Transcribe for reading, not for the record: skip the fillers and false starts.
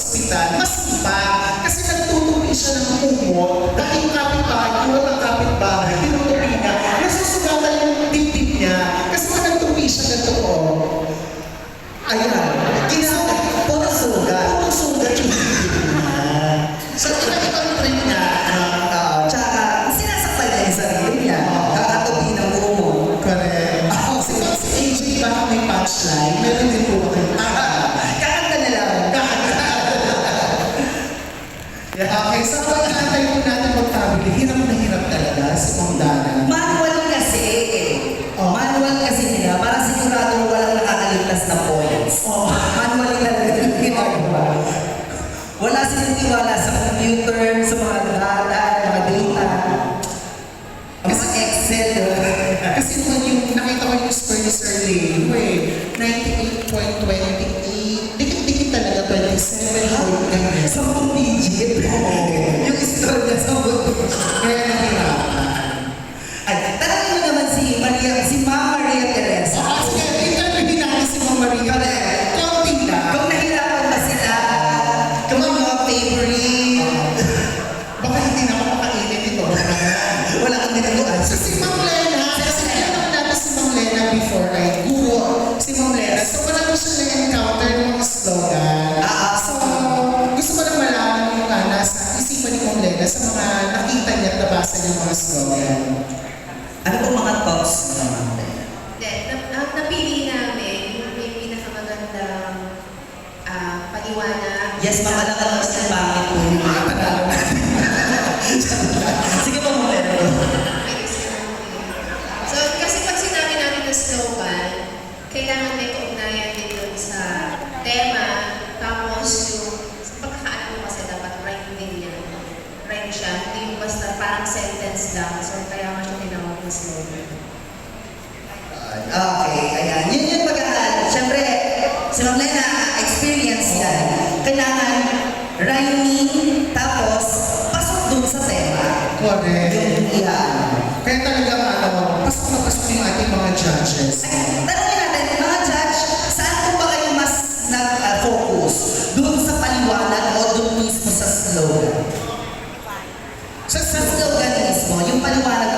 ospital, masipag. Kasi nagtutupi siya ng kumot, dahil yung kapitbahay, kung walang kapitbahay, tinutupi niya, nasusugatan yung dibdib niya. Kasi pag nagtupi siya ganito, ayan, puro sugat yung dibdib niya. So, kinakita niya, Tsaka, sinasaktan niya yung sarili niya. Kakatubi ng kumot. correct. Si AJ, baka may punchline, meron din po ako. Kakanta na lang. Okay, so pag-antay po natin magtabili, hirap na hirap talaga si Ma'am Dana. Manual kasi. Manual kasi nila para siguradong walang nakakaligtas na points. Manual nila yung ginagawa. Wala silang tiwala sa computer, sa mga data, mga data. Ang mga Excel. Kasi naman yung nakita ko yung score ni Sir Leo 98.28. Dikit-dikit talaga, 27. Sa mga digit. Yung score niya sa mga Kaya nahirapan. Ay, tanongin mo naman si Ma'am Maria Teresa. Sige, interviewin natin si Ma'am Maria. Kaunting lang. Kung nahirapan ba sila, kung ano mga favorite, Baka hindi na ako makainin ito. wala kang ginagawa. So si Ma'am Lena, kasi tinanong natin si Ma'am Lena before ay guro si Ma'am Lena. So wala ko siya na-encounter ng mga slogan. So gusto ko lang malaman yung nasa isipan ni Ma'am Lena sa mga nakita niya at nabasa niya mga slogan. Ano po mga thoughts mo naman? Ang napili namin, yung may pinakamagandang paliwanag. Yes, ma'am, alam ka naman sa bakit po yung mga Panalo na. Sige po, ma'am, pero. So, kasi pag sinabi natin na slogan, kailangan may kaugnayan din dun sa tema, tapos yung sa pagkakaalam mo kasi dapat rhyme din yan. Rhyme siya, hindi yung basta parang sentence lang. So, kaya nga siya tinawag na slogan. Okay, ayan. Yun yung pagkakaalam. Siyempre, si Ma'am Lena, experience yan. Kailangan rhyming, tapos pasok dun sa tema. Correct. Yung iyan. Kaya talaga pasok na pasok yung ating mga judges. Ay, tanongin natin, mga judge, saan po ba kayo mas nag-focus? Doon sa paliwanag o doon mismo sa slogan? Sa slogan mismo, yung paliwanag